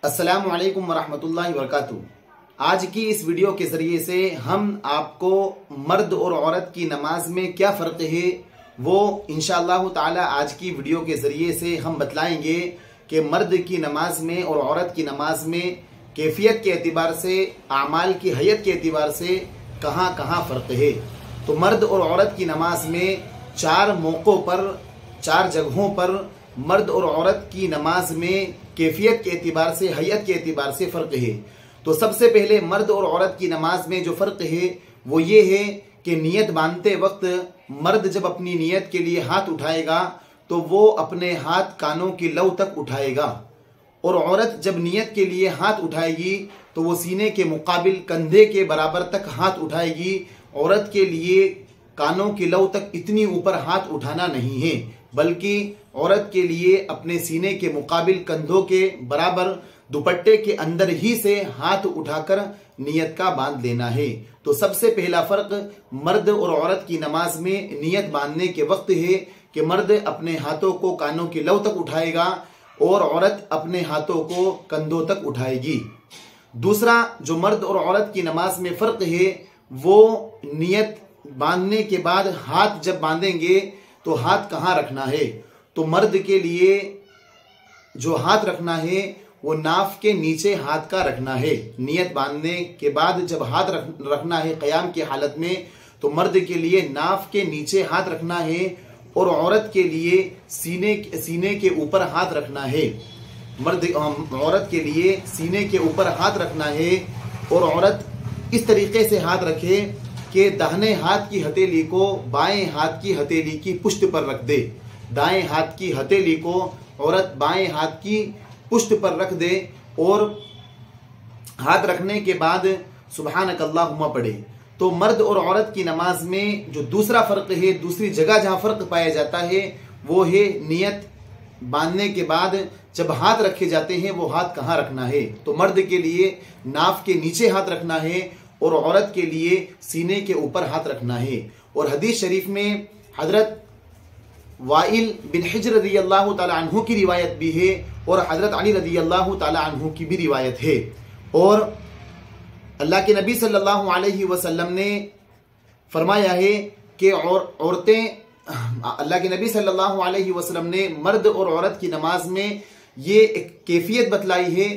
अस्सलामु अलैकुम वरहमतुल्लाहि वबरकातुहू। आज की इस वीडियो के ज़रिए से हम आपको मर्द और औरत की नमाज में क्या फ़र्क है वो इंशाअल्लाह ताला आज की वीडियो के ज़रिए से हम बतलाएंगे कि मर्द की नमाज में और औरत की नमाज में कैफियत के एतबार से, आमाल की हैयत के एतबार से कहाँ कहाँ फ़र्क है। तो मर्द और औरत की नमाज में चार मौक़ों पर, चार जगहों पर मर्द और औरत की नमाज में कैफियत के एतबार से, हैयत के एतबार से फ़र्क है। तो सबसे पहले मर्द और औरत की नमाज में जो फ़र्क है वो ये है कि नियत बांधते वक्त मर्द जब अपनी नियत के लिए हाथ उठाएगा तो वो अपने हाथ कानों की लौ तक उठाएगा, और औरत जब नियत के लिए हाथ उठाएगी तो वो सीने के मुकाबिल कंधे के बराबर तक हाथ उठाएगी। औरत के लिए कानों की लौ तक इतनी ऊपर हाथ उठाना नहीं है, बल्कि औरत के लिए अपने सीने के मुकाबिल कंधों के बराबर दुपट्टे के अंदर ही से हाथ उठाकर नियत का बांध लेना है। तो सबसे पहला फर्क मर्द और औरत की नमाज में नियत बांधने के वक्त है कि मर्द अपने हाथों को कानों की लौ तक उठाएगा और औरत अपने हाथों को कंधों तक उठाएगी। दूसरा जो मर्द और औरत की नमाज में फर्क है वो नियत बांधने के बाद हाथ जब बांधेंगे तो हाथ कहाँ रखना है। तो मर्द के लिए जो हाथ रखना है वो नाफ के नीचे हाथ का रखना है। नियत बांधने के बाद जब हाथ रखना है क़याम की हालत में, तो मर्द के लिए नाफ के नीचे हाथ रखना है और औरत के लिए सीने के ऊपर हाथ रखना है। औरत के लिए सीने के ऊपर हाथ रखना है और औरत इस तरीके से हाथ रखे कि दाहिने हाथ की हथेली को बाएं हाथ की हथेली की पुष्ट पर रख दे। दाएं हाथ की हथेली को औरत बाएं हाथ की पुष्ट पर रख दे और हाथ रखने के बाद सुबहानक अल्लाहुम्मा पढ़े। तो मर्द और औरत की नमाज में जो दूसरा फर्क है, दूसरी जगह जहां फर्क पाया जाता है वो है नियत बांधने के बाद जब हाथ रखे जाते हैं वो हाथ कहाँ रखना है। तो मर्द के लिए नाफ के नीचे हाथ रखना है और औरत के लिए सीने के ऊपर हाथ रखना है। और हदीस शरीफ में हजरत वाइल बिन हिज्र रज़ियल्लाहु ताला अन्हु की रिवायत भी है और हजरत अली रज़ियल्लाहु ताला अन्हु की भी रिवायत है। और अल्लाह के नबी सल्लल्लाहु अलैहि वसल्लम ने फरमाया है कि औरतें, अल्लाह के नबी सल्लल्लाहु अलैहि वसल्लम ने मर्द और औरत की नमाज में ये एक कैफियत बतलाई है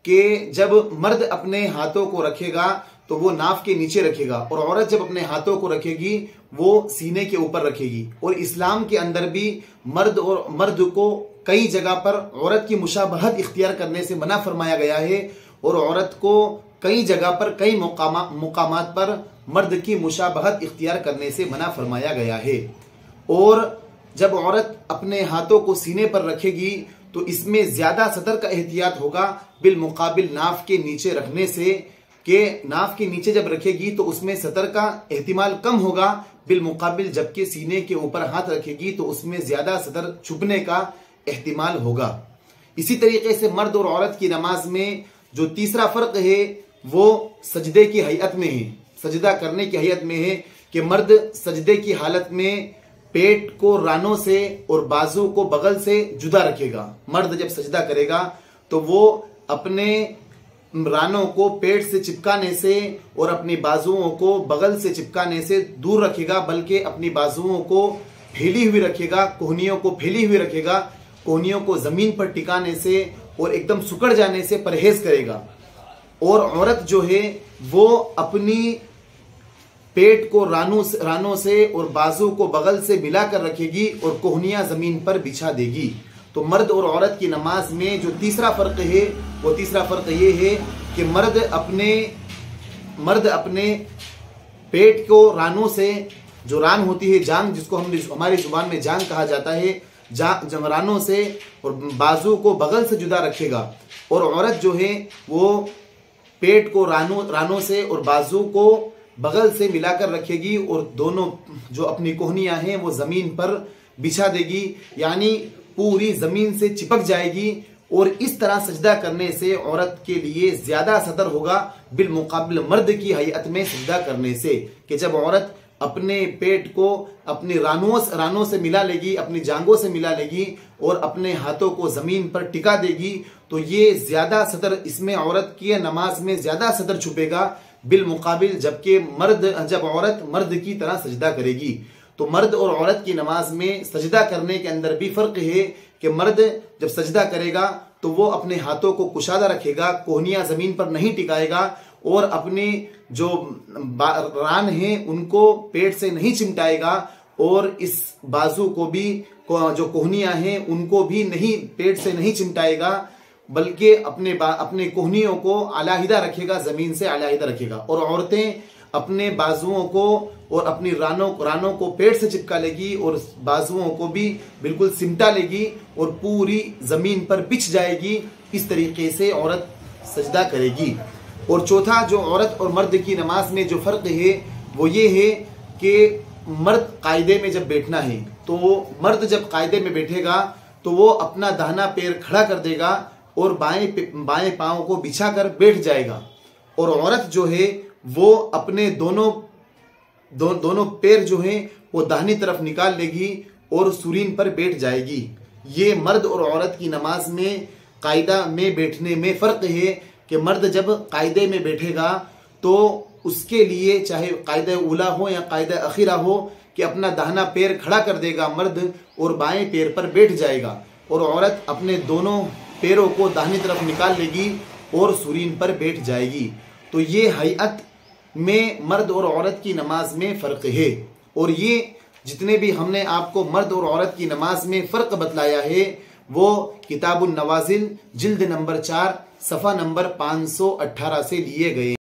कि जब मर्द अपने हाथों को रखेगा तो वो नाफ के नीचे रखेगा और औरत जब अपने हाथों को रखेगी वो सीने के ऊपर रखेगी। और इस्लाम के अंदर भी मर्द को कई जगह पर औरत की मुशाबहत इख्तियार करने से मना फरमाया गया है और औरत को कई जगह पर, कई मुकामात पर मर्द की मुशाबहत इख्तियार करने से मना फरमाया गया है। और जब औरत अपने हाथों को सीने पर रखेगी तो इसमें ज्यादा सतर का एहतियात होगा बिल मुकाबिल नाफ के नीचे रखने से, कि नाफ के नीचे जब रखेगी तो उसमें सतर का एहतिमाल कम होगा बिल मुकाबिल जबकि सीने के ऊपर हाथ रखेगी तो उसमें ज्यादा सतर छुपने का एहतिमाल होगा। इसी तरीके से मर्द और औरत की नमाज में जो तीसरा फर्क है वो सजदे की हैयत में है, सजदा करने की हैयत में है कि मर्द सजदे की हालत में पेट को रानों से और बाजू को बगल से जुदा रखेगा। मर्द जब सजदा करेगा तो वो अपने रानों को पेट से चिपकाने से और अपनी बाजुओं को बगल से चिपकाने से दूर रखेगा, बल्कि अपनी बाजुओं को फैली हुई रखेगा, कोहनियों को फैली हुई रखेगा। कोहनियों को जमीन पर टिकाने से और एकदम सुकड़ जाने से परहेज करेगा। और औरत जो है वो अपनी पेट को रानों से और बाजू को बगल से मिलाकर रखेगी और कोहनियां जमीन पर बिछा देगी। तो मर्द और औरत की नमाज में जो तीसरा फर्क है वो तीसरा फर्क ये है कि मर्द अपने पेट को रानों से, जो रान होती है जांग, जिसको हम हमारी जुबान में जांग कहा जाता है, रानों से और बाजू को बगल से जुदा रखेगा। और औरत जो है वो पेट को रानों से और बाजू को बगल से मिलाकर रखेगी और दोनों जो अपनी कोहनियां हैं वो जमीन पर बिछा देगी, यानी पूरी जमीन से चिपक जाएगी। और इस तरह सजदा करने से औरत के लिए ज्यादा सतर होगा बिल मुकाबिल मर्द की हैयत में सजदा करने से, कि जब औरत अपने पेट को अपनी रानों से मिला लेगी, अपनी जांघों से मिला लेगी और अपने हाथों को जमीन पर टिका देगी, तो ये ज्यादा सतर इसमें औरत की नमाज में ज्यादा सतर छुपेगा बिल मुकाबिल जब औरत मर्द की तरह सजदा करेगी। तो मर्द और औरत की नमाज में सजदा करने के अंदर भी फर्क है कि मर्द जब सजदा करेगा तो वो अपने हाथों को कुशादा रखेगा, कोहनियां जमीन पर नहीं टिकाएगा और अपने जो रान है उनको पेट से नहीं चिमटाएगा और इस बाजू को भी जो कोहनियां हैं उनको भी नहीं पेट से नहीं चिमटाएगा, बल्कि अपने कोहनियों को आलाहिदा रखेगा, जमीन से आलाहिदा रखेगा। और औरतें अपने बाजुओं को और अपनी रानों को पेट से चिपका लेगी और बाजुओं को भी बिल्कुल सिमटा लेगी और पूरी जमीन पर बिछ जाएगी। इस तरीके से औरत सजदा करेगी। और चौथा जो औरत और मर्द की नमाज में जो फर्क है वो ये है कि मर्द कायदे में जब बैठना है तो मर्द जब कायदे में बैठेगा तो वो अपना दाहिना पैर खड़ा कर देगा और बाएं पांव को बिछाकर बैठ जाएगा, और औरत जो है वो अपने दोनों पैर जो हैं वो दाहिनी तरफ निकाल लेगी और सुरीन पर बैठ जाएगी। ये मर्द और औरत की नमाज में कायदा में बैठने में फर्क है कि मर्द जब कायदे में बैठेगा तो उसके लिए चाहे कायदा उला हो या कायदा अखीरा हो कि अपना दाहिना पैर खड़ा कर देगा मर्द और बाएं पैर पर बैठ जाएगा, और औरत अपने दोनों पैरों को दाहिनी तरफ निकाल लेगी और सुरीन पर बैठ जाएगी। तो ये हैयत में मर्द और औरत की नमाज में फ़र्क है। और ये जितने भी हमने आपको मर्द और औरत की नमाज में फ़र्क बतलाया है वो किताबुन नवाजिल जिल्द नंबर 4 सफ़ा नंबर 518 से लिए गए।